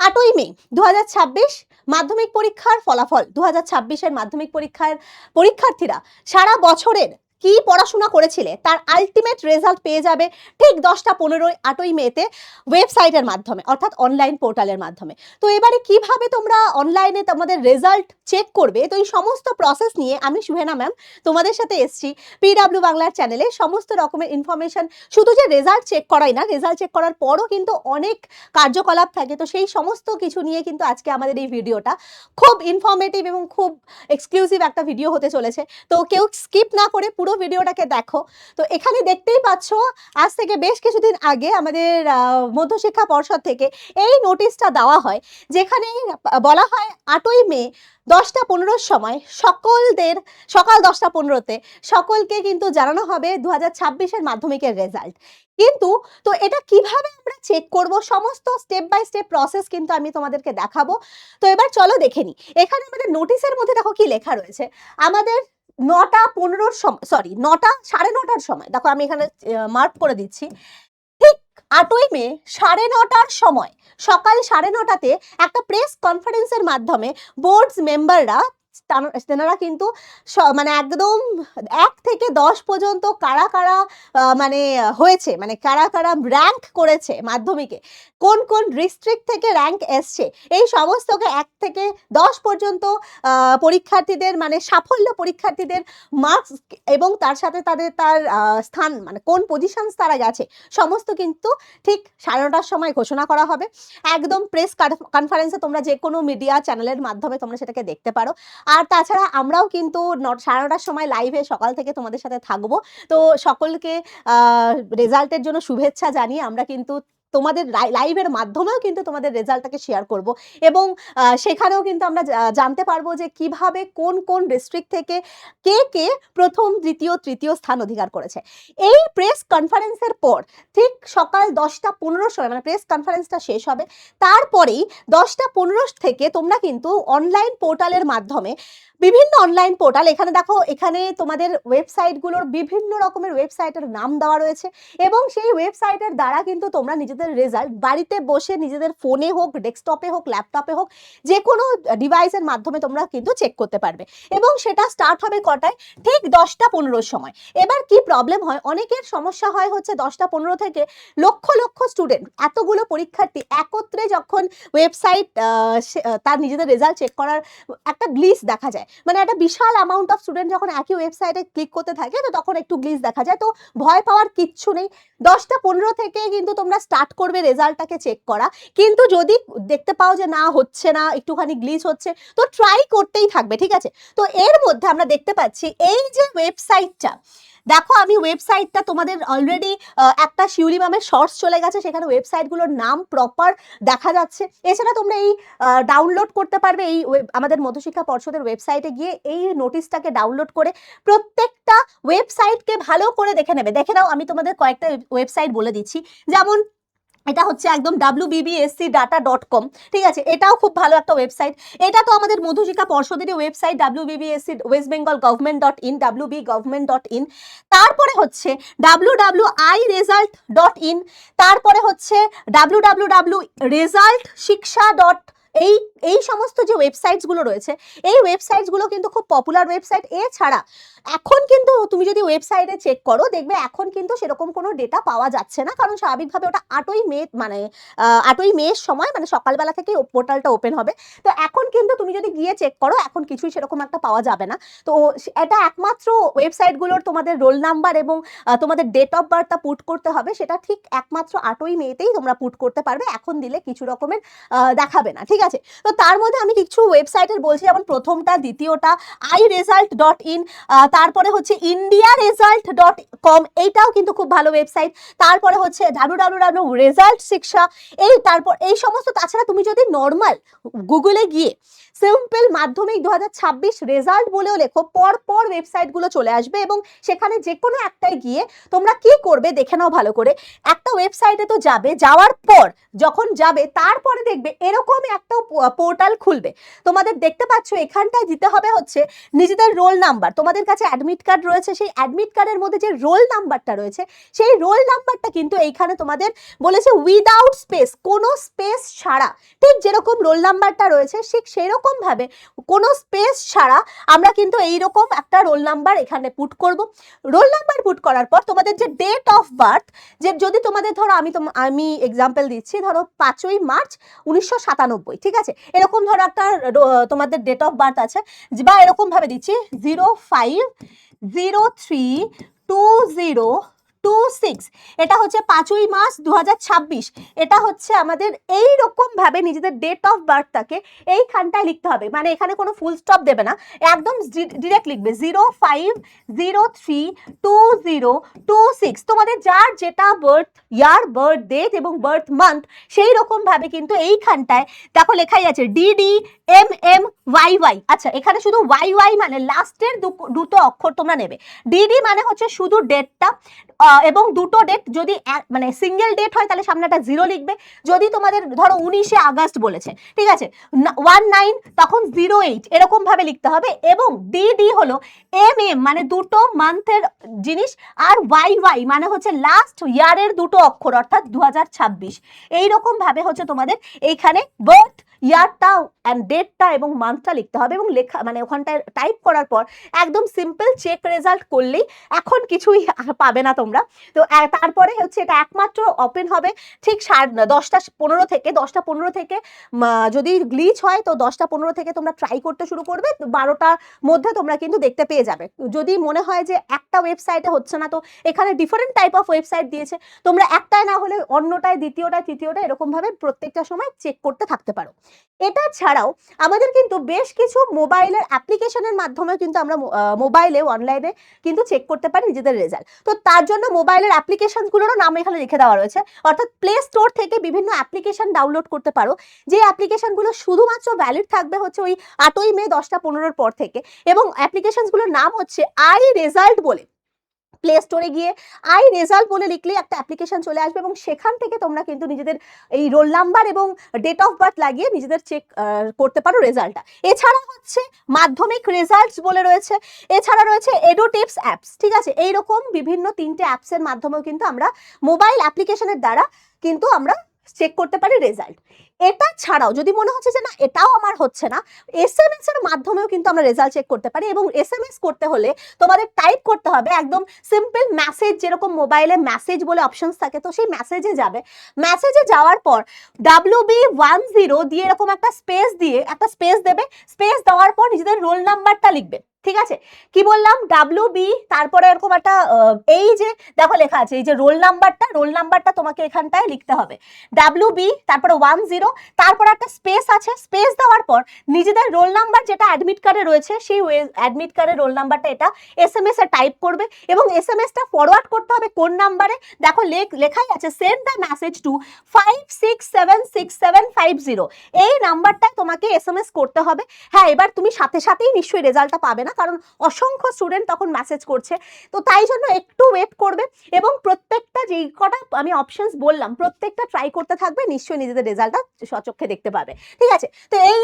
8ই মে 2026 মাধ্যমিক পরীক্ষার ফলাফল। 2026-এর মাধ্যমিক পরীক্ষার্থীরা সারা বছরের কি পড়াশোনা করেছিলে তার আলটিমেট রেজাল্ট পেয়ে যাবে ঠিক 10টা 15 8ই মেতে ওয়েবসাইটের মাধ্যমে, অর্থাৎ অনলাইন পোর্টালের মাধ্যমে। তো এবারে কিভাবে তোমরা অনলাইনে তোমাদের রেজাল্ট চেক করবে, তো এই সমস্ত প্রসেস নিয়ে আমি সুহেনা ম্যাম তোমাদের সাথে এসছি পিডব্লিউ বাংলার চ্যানেলে। সমস্ত রকমের ইনফরমেশন, শুধু যে রেজাল্ট চেক করাই না, রেজাল্ট চেক করার পরও কিন্তু অনেক কার্যকলাপ থাকে। তো সেই সমস্ত কিছু নিয়ে কিন্তু আজকে আমাদের এই ভিডিওটা খুব ইনফরমেটিভ এবং খুব এক্সক্লুসিভ একটা ভিডিও হতে চলেছে। তো কেউ স্কিপ না করে পুরো ভিডিওটাকে দেখো। তো এখানে দেখতেই পাচ্ছ আজ থেকে বেশ কিছুদিন আগে আমাদের মধ্যশিক্ষা পর্ষদ থেকে এই নোটিশটা দেওয়া হয়, যেখানে বলা হয় 8ই মে 10টা 15 সময় সকলদের সকাল 10টা 15-তে সকলকে কিন্তু জানানো হবে 2026-এর মাধ্যমিকের রেজাল্ট। কিন্তু তো এটা কিভাবে আমরা চেক করব, সমস্ত স্টেপ বাই স্টেপ প্রসেস কিন্তু আমি তোমাদেরকে দেখাবো। তো এবার চলো দেখে নিই। এখানে আমাদের নোটিশের মধ্যে দেখো কি লেখা রয়েছে। আমাদের 9টা 15 সময়, সরি 9টা 9:30 সময়, দেখো আমি এখানে মার্ক করে দিচ্ছি, ঠিক 8ই মে 9:30টার সময়, সকাল 9:30টাতে একটা প্রেস কনফারেন্সের মাধ্যমে বোর্ডস মেম্বাররা তেনারা কিন্তু মানে একদম 1 থেকে 10 পর্যন্ত কারা কারা মানে হয়েছে, মানে কারা কারা র্যাঙ্ক করেছে মাধ্যমিকে, কোন কোন ডিস্ট্রিক্ট থেকে র্যাঙ্ক এসছে, এই সমস্তকে 1 থেকে 10 পর্যন্ত পরীক্ষার্থীদের মানে সাফল্য পরীক্ষার্থীদের মার্কস এবং তার সাথে তার স্থান মানে কোন পজিশন তারা গেছে সমস্ত কিন্তু ঠিক 9:30টার সময় ঘোষণা করা হবে। একদম প্রেস কনফারেন্সে তোমরা যে কোনো মিডিয়া চ্যানেলের মাধ্যমে তোমরা সেটাকে দেখতে পারো। আর তাছাড়া আমরাও কিন্তু 9:30টার সময় লাইভে সকাল থেকে তোমাদের সাথে থাকবো। তো সকলকে রেজাল্টের জন্য শুভেচ্ছা জানিয়ে আমরা কিন্তু তোমাদের লাইভের মাধ্যমেও কিন্তু তোমাদের রেজাল্টটাকে শেয়ার করব এবং সেখানেও কিন্তু আমরা জানতে পারবো যে কিভাবে কোন কোন ডিস্ট্রিক্ট থেকে কে কে প্রথম দ্বিতীয় তৃতীয় স্থান অধিকার করেছে। এই প্রেস কনফারেন্সের পর ঠিক সকাল 10টা 15 সময় মানে প্রেস কনফারেন্সটা শেষ হবে, তারপরেই 10টা 15 থেকে তোমরা কিন্তু অনলাইন পোর্টালের মাধ্যমে বিভিন্ন অনলাইন পোর্টাল, এখানে দেখো এখানে তোমাদের ওয়েবসাইটগুলোর বিভিন্ন রকমের ওয়েবসাইটের নাম দেওয়া রয়েছে এবং সেই ওয়েবসাইটের দ্বারা কিন্তু তোমরা নিজেদের রেজাল্ট বাড়িতে বসে নিজেদের ফোনে হোক, ডেস্কটপে হোক, ল্যাপটপে হোক, যে কোনো ডিভাইসের মাধ্যমে তোমরা কিন্তু চেক করতে পারবে এবং সেটা স্টার্ট হবে কটায়, ঠিক 10টা 15 সময়। এবার কি প্রবলেম হয়, অনেকের সমস্যা হয় হচ্ছে 10টা 15 থেকে লক্ষ লক্ষ স্টুডেন্ট, এতগুলো পরীক্ষার্থী একত্রে যখন ওয়েবসাইট তার নিজেদের রেজাল্ট চেক করার একটা গ্লিচ দেখা যায়, মানে একটা বিশাল অ্যামাউন্ট অফ স্টুডেন্ট যখন একই ওয়েবসাইটে ক্লিক করতে থাকে তো তখন একটু গ্লিচ দেখা যায়। তো ভয় পাওয়ার কিচ্ছু নেই, 10টা 15 থেকে কিন্তু তোমরা স্টার্ট করবে রেজাল্টটাকে চেক করা। কিন্তু যদি দেখতে পাও যে না হচ্ছে না, একটুখানি গ্লিচ হচ্ছে, তো ট্রাই করতেই থাকবে, ঠিক আছে। তো এর মধ্যে আমরা দেখতে পাচ্ছি এই যে ওয়েবসাইটটা, দেখো আমি ওয়েবসাইটটা তোমাদের অলরেডি একটা শিউলি ম্যামের শর্টস চলে গেছে, সেখানে ওয়েবসাইটগুলোর নাম প্রপার দেখা যাচ্ছে। এছাড়া তোমরা এই ডাউনলোড করতে পারবে এই আমাদের মধ্যশিক্ষা পর্ষদের ওয়েবসাইটে গিয়ে এই নোটিশটাকে ডাউনলোড করে প্রত্যেকটা ওয়েবসাইটকে ভালো করে দেখে নেবে। দেখে নাও, আমি তোমাদের কয়েকটা ওয়েবসাইট বলে দিচ্ছি, যেমন এটা হচ্ছে একদম wbbscdata.com, ঠিক আছে, এটাও খুব ভালো একটা ওয়েবসাইট। এটা তো আমাদের মধ্যশিক্ষা পর্ষদেরই website, wbbsc West Bengal government, wbgovernment.in। তারপরে হচ্ছে wwiresult.in, তারপরে হচ্ছে www.resultshiksha. এই সমস্ত যে ওয়েবসাইটসগুলো রয়েছে, এই ওয়েবসাইটসগুলো কিন্তু খুব পপুলার ওয়েবসাইট। এছাড়া এখন কিন্তু তুমি যদি ওয়েবসাইটে চেক করো দেখবে এখন কিন্তু সেরকম কোনো ডেটা পাওয়া যাচ্ছে না, কারণ স্বাভাবিকভাবে ওটা 8ই মে মানে 8ই মের সময় মানে সকালবেলা থেকেই পোর্টালটা ওপেন হবে। তো এখন কিন্তু তুমি যদি গিয়ে চেক করো এখন কিছুই সেরকম একটা পাওয়া যাবে না। তো এটা একমাত্র ওয়েবসাইটগুলোর তোমাদের রোল নাম্বার এবং তোমাদের ডেট অফ বার্থটা পুট করতে হবে, সেটা ঠিক একমাত্র 8ই মেতেই তোমরা পুট করতে পারবে, এখন দিলে কিছু রকমের দেখাবে না, ঠিক আছে। তো তার মধ্যে আমি কিছু ওয়েবসাইটের বলছি, যেমন প্রথমটা, দ্বিতীয়টা iresult.in, তারপরে হচ্ছে indiaresult.com, এইটাও কিন্তু খুব ভালো ওয়েবসাইট। তারপরে হচ্ছে www.resultshiksha, তারপর এই সমস্ত। তাছাড়া তুমি যদি নর্মাল গুগলে গিয়ে সিম্পল মাধ্যমিক 2026 রেজাল্ট বলেও লেখো, পর ওয়েবসাইটগুলো চলে আসবে এবং সেখানে যে কোনো একটাই গিয়ে তোমরা কি করবে দেখে নাও ভালো করে। একটা ওয়েবসাইটে তো যাবে, যাওয়ার পর যখন যাবে তারপরে দেখবে এরকমই একটা একটা পোর্টাল খুলবে, তোমাদের দেখতে পাচ্ছ এখানটায় দিতে হবে হচ্ছে নিজেদের রোল নাম্বার। তোমাদের কাছে অ্যাডমিট কার্ড রয়েছে, সেই অ্যাডমিট কার্ডের মধ্যে যে রোল নাম্বারটা রয়েছে সেই রোল নাম্বারটা কিন্তু এইখানে তোমাদের বলেছে উইদাউট স্পেস, কোনো স্পেস ছাড়া, ঠিক যেরকম রোল নাম্বারটা রয়েছে ঠিক সেরকম ভাবে কোনো স্পেস ছাড়া আমরা কিন্তু এইরকম একটা রোল নাম্বার এখানে পুট করব। রোল নাম্বার পুট করার পর তোমাদের যে ডেট অফ বার্থ, যে যদি তোমাদের ধরো আমি এক্সাম্পল দিচ্ছি, ধরো 5ই মার্চ 1997, ঠিক আছে, এরকম ধরো একটা তোমাদের ডেট অফ বার্থ আছে, বা এরকম ভাবে দিচ্ছি 05032026, এটা হচ্ছে 5ই মার্চ 2026। এটা হচ্ছে আমাদের এই রকম ভাবে নিজেদের ডেট অফ বার্থটাকে এইখানটায় লিখতে হবে, মানে এখানে কোনো ফুল স্টপ দেবে না, একদম ডিরেক্ট লিখবে 05032026। তোমাদের যার যেটা বার্থ ইয়ার, বার্থ ডেট এবং বার্থ মান্থ সেই রকম ভাবে কিন্তু এইখানটায় দেখো লেখাই আছে DDMMYY। আচ্ছা, এখানে শুধু YY মানে লাস্টের দুটো অক্ষর তোমরা নেবে। DD মানে হচ্ছে শুধু ডেটটা, এবং দুটো ডেট যদি মানে সিঙ্গেল ডেট হয় তাহলে সামনে একটা 0 লিখবে। যদি তোমাদের ধরো 19শে আগস্ট বলেছে, ঠিক আছে, 19 তখন 08 এরকম ভাবে লিখতে হবে। এবং ডিডি হলো MM মানে দুটো মান্থের জিনিস, আর YY মানে হচ্ছে লাস্ট ইয়ারের দুটো অক্ষর অর্থাৎ 2026। এইরকম ভাবে হচ্ছে তোমাদের এইখানে বার্থ ইয়ারটা অ্যান্ড ডেটটা এবং মান্থটা লিখতে হবে, এবং লেখা মানে ওখানটায় টাইপ করার পর একদম সিম্পল চেক রেজাল্ট করলেই এখন কিছুই পাবে না তোমরা। তো তারপরে হচ্ছে এটা একমাত্র ওপেন হবে ঠিক 10টা 15 থেকে যদি গ্লিচ হয় তো 10টা 15 থেকে তোমরা ট্রাই করতে শুরু করবে, 12টার মধ্যে তোমরা কিন্তু দেখতে পেয়ে যাবে। যদি মনে হয় যে একটা ওয়েবসাইটে হচ্ছে না, তো এখানে ডিফারেন্ট টাইপ অফ ওয়েবসাইট দিয়েছে, তোমরা একটায় না হলে অন্যটায়, দ্বিতীয়টায়, তৃতীয়টা, এরকম ভাবে প্রত্যেকটা সময় চেক করতে থাকতে পারো। এটা ছাড়াও আমাদের কিন্তু বেশ কিছু মোবাইলের অ্যাপ্লিকেশনের মাধ্যমে কিন্তু আমরা মোবাইলে অনলাইনে কিন্তু চেক করতে পারি নিজেদের রেজাল্ট। তো তার জন্য মোবাইলের অ্যাপ্লিকেশনগুলোরও নাম এখানে লিখে দেওয়া রয়েছে, অর্থাৎ প্লে স্টোর থেকে বিভিন্ন অ্যাপ্লিকেশন ডাউনলোড করতে পারো, যে অ্যাপ্লিকেশনগুলো শুধুমাত্র ভ্যালিড থাকবে হচ্ছে ওই 8ই মে 10টা 15 পর থেকে, এবং অ্যাপ্লিকেশনগুলোর নাম হচ্ছে আই রেজাল্ট বলে। প্লে স্টোরে গিয়ে আই রেজাল্ট বলে লিখলে একটা অ্যাপ্লিকেশন চলে আসবে, এবং সেখান থেকে তোমরা কিন্তু নিজেদের এই রোল নাম্বার এবং ডেট অফ বার্থ লাগিয়ে নিজেদের চেক করতে পারো রেজাল্টটা। এছাড়া হচ্ছে মাধ্যমিক রেজাল্টস বলে রয়েছে, এছাড়া রয়েছে এডুটিপস অ্যাপস, ঠিক আছে, এইরকম বিভিন্ন 3টে অ্যাপসের মাধ্যমেও কিন্তু আমরা মোবাইল অ্যাপ্লিকেশনের দ্বারা কিন্তু আমরা চেক করতে পারি রেজাল্ট। এটা ছাড়াও যদি মনে হচ্ছে যে না এটাও আমার হচ্ছে না, SMS এর মাধ্যমেও কিন্তু আমরা রেজাল্ট চেক করতে পারি। এবং SMS করতে হলে তোমাদের টাইপ করতে হবে একদম সিম্পল মেসেজ, যেরকম মোবাইলে মেসেজ বলে অপশনস থাকে, তো সেই মেসেজে যাবে, মেসেজে যাওয়ার পর WB10 দিয়ে এরকম একটা স্পেস দিয়ে একটা স্পেস দেবে, স্পেস দেওয়ার পর নিজেদের রোল নাম্বারটা লিখবে, ঠিক আছে, কি বললাম WB, তারপরে এরকম একটা এই যে দেখো লেখা আছে এই যে রোল নাম্বারটা তোমাকে এখানটায় লিখতে হবে WB, তারপরে 10, তারপর একটা স্পেস আছে, স্পেস দেওয়ার পর নিজেদের রোল নাম্বার যেটা অ্যাডমিট কার্ডে রয়েছে সেই অ্যাডমিট কার্ডের রোল নাম্বারটা এটা SMS এ টাইপ করবে, এবং SMS টা ফরওয়ার্ড করতে হবে কোন নাম্বারে, দেখো লেখাই আছে সেন্ড দ্য মেসেজ টু 567675 এই নাম্বারটায় তোমাকে SMS করতে হবে। হ্যাঁ, এবার তুমি সাথে সাথেই নিশ্চয়ই রেজাল্টটা পাবে না, কারণ অসংখ্য স্টুডেন্ট তখন মেসেজ করছে, তো তাই জন্য একটু ওয়েট করবে, এবং প্রত্যেকটা যেই কটা আমি অপশনস বললাম প্রত্যেকটা ট্রাই করতে থাকবে, নিশ্চয়ই নিজেদের রেজাল্টটা সচক্ষে দেখতে পাবে, ঠিক আছে। তো এই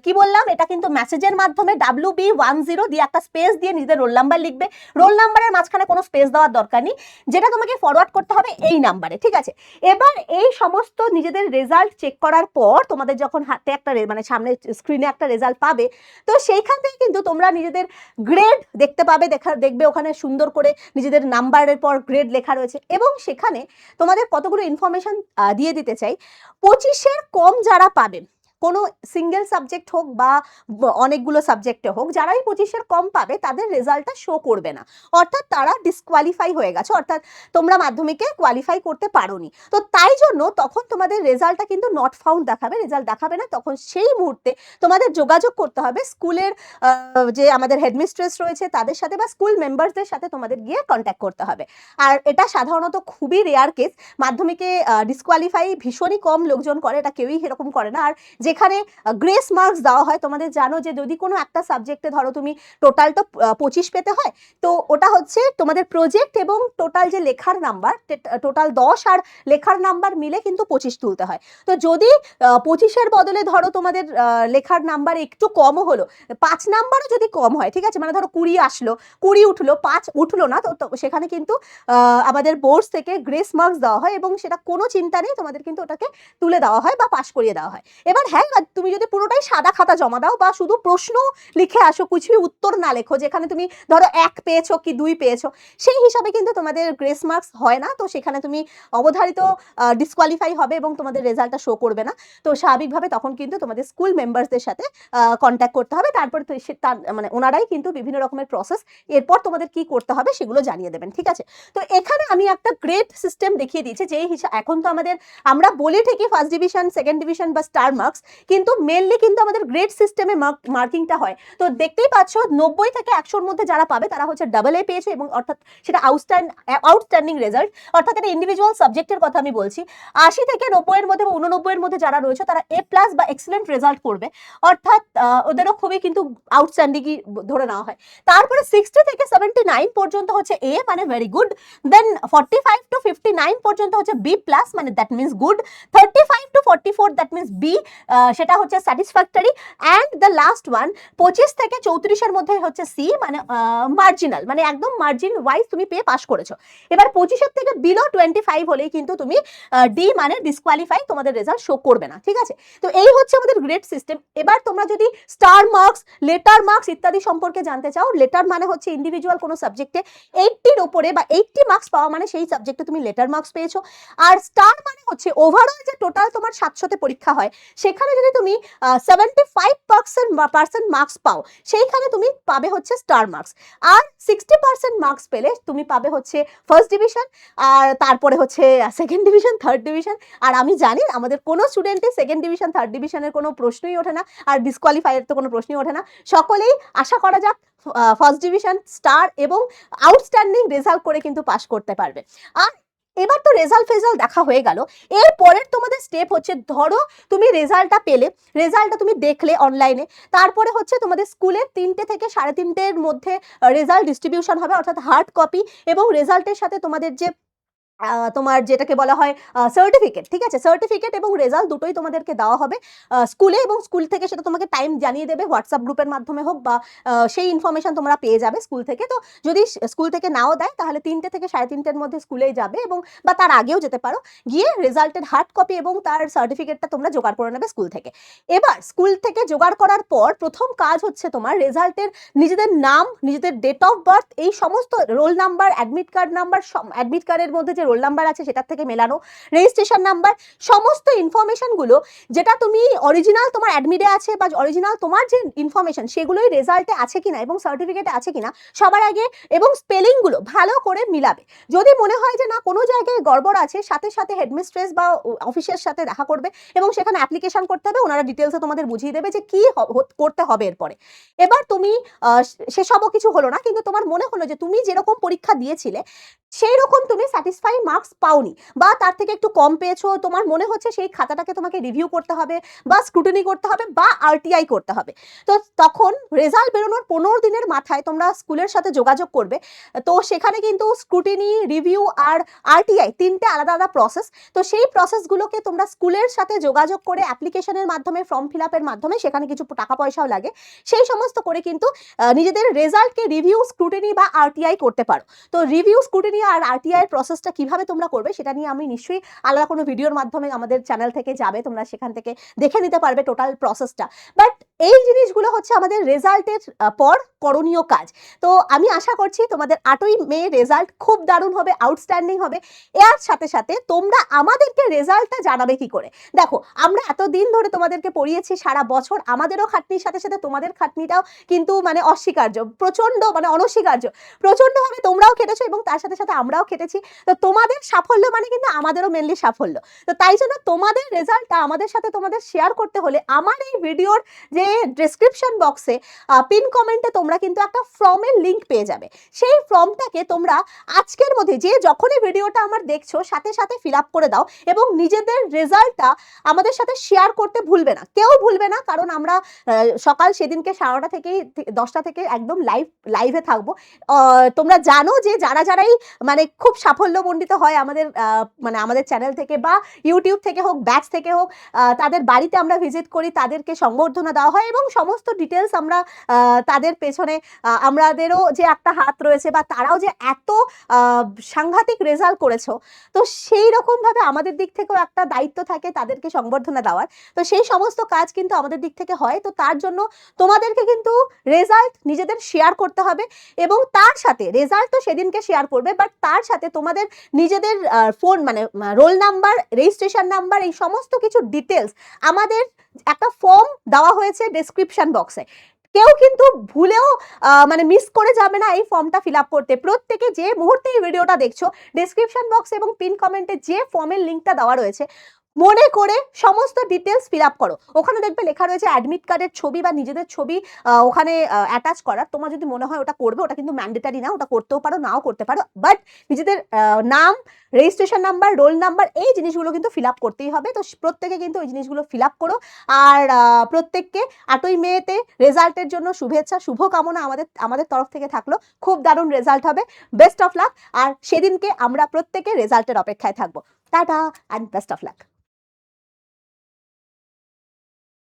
কি বললাম, এটা কিন্তু মেসেজের মাধ্যমে WB10 দিয়ে একটা স্পেস দিয়ে নিজেদের রোল নাম্বার লিখবে, রোল নাম্বারের মাঝখানে কোনো স্পেস দেওয়ার দরকার নেই, যেটা তোমাকে ফরওয়ার্ড করতে হবে এই নাম্বারে, ঠিক আছে। এবার এই সমস্ত নিজেদের রেজাল্ট চেক করার পর তোমাদের যখন হাতে একটা মানে সামনে স্ক্রিনে একটা রেজাল্ট পাবে, তো সেইখান থেকে কিন্তু তোমরা নিজেদের গ্রেড দেখতে পাবে, দেখবে ওখানে সুন্দর করে নিজেদের নাম্বারের পর গ্রেড লেখা রয়েছে, এবং সেখানে তোমাদের কতগুলো ইনফরমেশন দিয়ে দিতে চাই। 25-এর কম যারা পাবেন, কোনো সিঙ্গেল সাবজেক্ট হোক বা অনেকগুলো সাবজেক্টে হোক, যারাই 25-এর কম পাবে তাদের রেজাল্টটা শো করবে না, অর্থাৎ তারা ডিসকোয়ালিফাই হয়ে গেছে, অর্থাৎ তোমরা মাধ্যমিকে কোয়ালিফাই করতে পারোনি। তো তাই জন্য তখন তোমাদের রেজাল্টটা কিন্তু নট ফাউন্ড দেখাবে, রেজাল্ট দেখাবে না, তখন সেই মুহূর্তে তোমাদের যোগাযোগ করতে হবে স্কুলের যে আমাদের হেডমিস্ট্রেস রয়েছে তাদের সাথে, বা স্কুল মেম্বারসদের সাথে তোমাদের গিয়ে কন্ট্যাক্ট করতে হবে। আর এটা সাধারণত খুবই রেয়ার কেস, মাধ্যমিকে ডিসকোয়ালিফাই ভীষণই কম লোকজন করে, এটা কেউই এরকম করে না। আর যে যেখানে গ্রেস মার্কস দেওয়া হয়। তোমাদের জানো যে যদি কোনো একটা সাবজেক্টে ধরো তুমি টোটাল তো 25 পেতে হয়, তো ওটা হচ্ছে তোমাদের প্রজেক্ট এবং টোটাল যে লেখার নাম্বার, টোটাল 10 আর লেখার নাম্বার মিলে কিন্তু 25 তুলতে হয়। তো যদি 25-এর বদলে ধরো তোমাদের লেখার নাম্বার একটু কমও হলো, 5 নাম্বারও যদি কম হয়, ঠিক আছে, মানে ধরো 20 আসলো, 20 উঠলো, 5 উঠলো না, তো সেখানে কিন্তু আমাদের বোর্ডস থেকে গ্রেস মার্কস দেওয়া হয় এবং সেটা কোনো চিন্তা নেই, তোমাদের কিন্তু ওটাকে তুলে দেওয়া হয় বা পাশ করিয়ে দেওয়া হয়। এবার হ্যাঁ, তুমি যদি পুরোটাই সাদা খাতা জমা দাও বা শুধু প্রশ্ন লিখে আসো, কিছুই উত্তর না লেখো, যেখানে তুমি ধরো 1 পেয়েছো কি 2 পেয়েছো, সেই হিসাবে কিন্তু তোমাদের গ্রেস মার্কস হয় না। তো সেখানে তুমি অবধারিত ডিসকোয়ালিফাই হবে এবং তোমাদের রেজাল্টটা শো করবে না। তো স্বাভাবিকভাবে তখন কিন্তু তোমাদের স্কুল মেম্বারসদের সাথে কন্ট্যাক্ট করতে হবে। তারপরে তো মানে ওনারাই কিন্তু বিভিন্ন রকমের প্রসেস, এরপর তোমাদের কি করতে হবে সেগুলো জানিয়ে দেবেন, ঠিক আছে। তো এখানে আমি একটা গ্রেড সিস্টেম দেখিয়ে দিয়েছি, যেই হিসাবে এখন তো আমরা বলি ঠিকই ফার্স্ট ডিভিশন, সেকেন্ড ডিভিশন বা স্টার মার্কস, কিন্তু মেনলি কিন্তু আমাদের গ্রেড সিস্টেমে মার্কিংটা হয়। তো দেখতেই পাচ্ছ 90 থেকে 100-র মধ্যে যারা পাবে তারা হচ্ছে ডাবল এ পেয়েছে, এবং অর্থাৎ সেটা আউটস্ট্যান্ডিং রেজাল্ট, অর্থাৎ এটা ইন্ডিভিজুয়াল সাবজেক্টের কথা আমি বলছি। 80 থেকে 90-এর মধ্যে বা 89-এর মধ্যে যারা রয়েছে তারা এ প্লাস বা এক্সেলেন্ট রেজাল্ট করবে, অর্থাৎ ওদেরও খুবই কিন্তু আউটস্ট্যান্ডিংই ধরে নেওয়া হয়। তারপরে 60 থেকে 79 পর্যন্ত হচ্ছে এ, মানে ভেরি গুড। দেন 45 টু 59 পর্যন্ত হচ্ছে বি প্লাস, মানে that means good. 35 to 44 that means B, সেটা হচ্ছে satisfactory. And the last one 25 থেকে 34-এর মধ্যে হচ্ছে সি, মানে মার্জিনাল, মানে একদম মার্জিন ওয়াইজ তুমি পেয়ে পাস করেছো। এবার 25-এর থেকে বিলো 25 হলেই কিন্তু তুমি ডি, মানে ডিসকোয়ালিফাই, তোমাদের রেজাল্ট শো করবে না, ঠিক আছে। তো এই হচ্ছে আমাদের গ্রেড সিস্টেম। এবার তোমরা যদি স্টার মার্কস, লেটার মার্কস ইত্যাদি সম্পর্কে জানতে চাও, লেটার মানে হচ্ছে ইন্ডিভিজুয়াল কোনো সাবজেক্টে 80-র উপরে বা 80 মার্কস পাওয়া, মানে সেই সাবজেক্টে তুমি লেটার মার্কস পেয়েছো। আর স্টার মানে হচ্ছে ওভারঅল যে টোটাল তোমার 700-তে পরীক্ষা হয়, সেখানে যদি তুমি 75% মার্কস পাও, সেইখানে তুমি পাবে হচ্ছে স্টার মার্কস। আর 60% মার্কস পেলে তুমি পাবে হচ্ছে ফার্স্ট ডিভিশন, আর তারপরে হচ্ছে সেকেন্ড ডিভিশন, থার্ড ডিভিশন। আর আমি জানি আমাদের কোনো স্টুডেন্টই সেকেন্ড ডিভিশন, থার্ড ডিভিশনের কোনো প্রশ্নই ওঠে না, আর ডিসকোয়ালিফাইয়ের তো কোনো প্রশ্নই ওঠে না। সকলেই আশা করা যাক ফার্স্ট ডিভিশন, স্টার এবং আউটস্ট্যান্ডিং রেজাল্ট করে কিন্তু পাস করতে পারবে। আর এবার তো রেজাল্ট দেখা হয়ে গেল। এর পরের তোমাদের স্টেপ হচ্ছে, ধরো তুমি রেজাল্টটা পেলে, রেজাল্টটা তুমি দেখলে অনলাইনে, তারপরে হচ্ছে তোমাদের স্কুলে 3টে থেকে 3:30-এর মধ্যে রেজাল্ট ডিস্ট্রিবিউশন হবে, অর্থাৎ হার্ড কপি এবং রেজাল্টের সাথে তোমাদের যে তোমার যেটাকে বলা হয় সার্টিফিকেট, ঠিক আছে, সার্টিফিকেট এবং রেজাল্ট দুটোই তোমাদেরকে দেওয়া হবে স্কুলে, এবং স্কুল থেকে সেটা তোমাকে টাইম জানিয়ে দেবে, হোয়াটসঅ্যাপ গ্রুপের মাধ্যমে হোক বা সেই ইনফরমেশন তোমরা পেয়ে যাবে স্কুল থেকে। তো যদি স্কুল থেকে নাও দেয় তাহলে 3টে থেকে 3:30-এর মধ্যে স্কুলেই যাবে, এবং বা তার আগেও যেতে পারো, গিয়ে রেজাল্টের হার্ড কপি এবং তার সার্টিফিকেটটা তোমরা জোগাড় করে নেবে স্কুল থেকে। এবার স্কুল থেকে জোগাড় করার পর প্রথম কাজ হচ্ছে তোমার রেজাল্টের নিজেদের নাম, নিজেদের ডেট অফ বার্থ, এই সমস্ত roll number, admit card number, admit কার্ডের মধ্যে যে রোল নাম্বার আছে সেটার থেকে মেলানো, রেজিস্ট্রেশন নাম্বার, সমস্ত ইনফরমেশনগুলো যেটা তুমি অরিজিনাল তোমার অ্যাডমিটে আছে বা অরিজিনাল তোমার যে ইনফরমেশন সেগুলোই রেজাল্টে আছে কিনা এবং সার্টিফিকেটে আছে কিনা সবার আগে, এবং স্পেলিংগুলো ভালো করে মিলাবে। যদি মনে হয় যে না কোনো জায়গায় গড়বড় আছে, সাথে সাথে হেডমিস্ট্রেস বা অফিসের সাথে দেখা করবে এবং সেখানে অ্যাপ্লিকেশন করতে হবে, ওনারা ডিটেলসে তোমাদের বুঝিয়ে দেবে যে কি করতে হবে এরপরে। এবার তুমি সেসবও কিছু হলো না, কিন্তু তোমার মনে হলো যে তুমি যেরকম পরীক্ষা দিয়েছিলে সেই রকম তুমি স্যাটিসফাই মার্কস পাওনি বা তার থেকে একটু কম পেয়েছো, তোমার মনে হচ্ছে সেই খাতাটাকে তোমাকে রিভিউ করতে হবে বা স্ক্রুটিনি করতে হবে বা আরটিআই করতে হবে। তো তখন রেজাল্ট বেরোনোর 15 দিনের মাথায় তোমরা স্কুলের সাথে যোগাযোগ করবে। তো সেখানে কিন্তু স্ক্রুটিনি, রিভিউ আর আরটিআই 3টে আলাদা আলাদা প্রসেস। তো সেই প্রসেসগুলোকে তোমরা স্কুলের সাথে যোগাযোগ করে অ্যাপ্লিকেশনের মাধ্যমে, ফর্ম ফিল আপের মাধ্যমে, সেখানে কিছু টাকা পয়সাও লাগে, সেই সমস্ত করে কিন্তু নিজেদের রেজাল্টকে রিভিউ, স্ক্রুটিনি বা আরটিআই করতে পারো। তো রিভিউ, স্ক্রুটিনি আর আরটিআই এর প্রসেসটা কিভাবে তোমরা করবে সেটা নিয়ে আমি নিশ্চয়ই আলাদা কোনো ভিডিওর মাধ্যমে আমাদের চ্যানেল থেকে যাবে, তোমরা সেখান থেকে দেখে নিতে পারবে টোটাল প্রসেসটা। বাট এই জিনিসগুলো হচ্ছে আমাদের রেজাল্টের পর করণীয় কাজ। তো আমি আশা করছি তোমাদের 8ই মে রেজাল্ট খুব দারুণ হবে, আউটস্ট্যান্ডিং হবে। এর সাথে সাথে তোমরা আমাদেরকে রেজাল্টটা জানাবে কি করে। দেখো, আমরা এতদিন ধরে তোমাদেরকে পড়িয়েছি, সারা বছর আমাদেরও খাটনির সাথে সাথে তোমাদের খাটনিটাও কিন্তু মানে অস্বীকার্য, প্রচন্ড মানে অনস্বীকার্য, প্রচন্ডভাবে তোমরাও খেটেছো এবং তার সাথে সাথে আমরাও খেটেছি। তো তোমাদের সাফল্য মানে কিন্তু আমাদেরও মেনলি সাফল্য। তো তাই জন্য তোমাদের রেজাল্টটা আমাদের সাথে তোমাদের শেয়ার করতে হলে আমার এই ভিডিওর যে যে ডেসক্রিপশন বক্সে পিন কমেন্টে তোমরা কিন্তু একটা ফর্মের লিঙ্ক পেয়ে যাবে। সেই ফর্মটাকে তোমরা আজকের মধ্যে যে যখনই ভিডিওটা আমার দেখছো সাথে সাথে ফিল আপ করে দাও এবং নিজেদের রেজাল্টটা আমাদের সাথে শেয়ার করতে ভুলবে না, কেউ ভুলবে না, কারণ আমরা সকাল সেদিনকে 10:30 থেকে 10টা থেকে একদম লাইভে থাকবো। তোমরা জানো যে যারাই মানে খুব সাফল্যমণ্ডিত হয় আমাদের মানে আমাদের চ্যানেল থেকে বা ইউটিউব থেকে হোক, ব্যাচ থেকে হোক, তাদের বাড়িতে আমরা ভিজিট করি, তাদেরকে সংবর্ধনা দেওয়া হয় এবং সমস্ত ডিটেলস আমরা তাদের পেছনে আমাদেরও যে একটা হাত রয়েছে বা তারাও যে এত সাংঘাতিক রেজাল্ট করেছো, তো সেই রকমভাবে আমাদের দিক থেকেও একটা দায়িত্ব থাকে তাদেরকে সংবর্ধনা দেওয়ার। তো সেই সমস্ত কাজ কিন্তু আমাদের দিক থেকে হয়। তো তার জন্য তোমাদেরকে কিন্তু রেজাল্ট নিজেদের শেয়ার করতে হবে এবং তার সাথে রেজাল্ট তো সেদিনকে শেয়ার করবে, বাট তার সাথে তোমাদের নিজেদের ফোন মানে রোল নাম্বার, রেজিস্ট্রেশন নাম্বার, এই সমস্ত কিছু ডিটেলস আমাদের একটা ফর্ম দেওয়া হয়েছে ডেসক্রিপশন বক্সে। কেউ কিন্তু ভুলেও মানে মিস করে যাবে না এই ফর্মটা ফিল আপ করতে। প্রত্যেকে যে মুহূর্তে এই ভিডিওটা দেখছো ডেসক্রিপশন বক্স এবং পিন কমেন্টে যে ফর্মের লিঙ্কটা দেওয়া রয়েছে মনে করে সমস্ত ডিটেলস ফিল আপ করো। ওখানে দেখবে লেখা রয়েছে অ্যাডমিট কার্ডের ছবি বা নিজেদের ছবি ওখানে অ্যাটাচ করার। তোমার যদি মনে হয় ওটা করবে, ওটা কিন্তু ম্যান্ডেটারি না, ওটা করতেও পারো নাও করতে পারো, বাট নিজেদের নাম, রেজিস্ট্রেশন নাম্বার, রোল নাম্বার, এই জিনিসগুলো কিন্তু ফিল আপ করতেই হবে। তো প্রত্যেকে কিন্তু ওই জিনিসগুলো ফিল আপ করো। আর প্রত্যেককে 8ই মেতে রেজাল্টের জন্য শুভেচ্ছা, শুভকামনা আমাদের তরফ থেকে থাকলো। খুব দারুণ রেজাল্ট হবে, বেস্ট অফ লাক। আর সেদিনকে আমরা প্রত্যেকে রেজাল্টের অপেক্ষায় থাকবো। Tata and best of luck.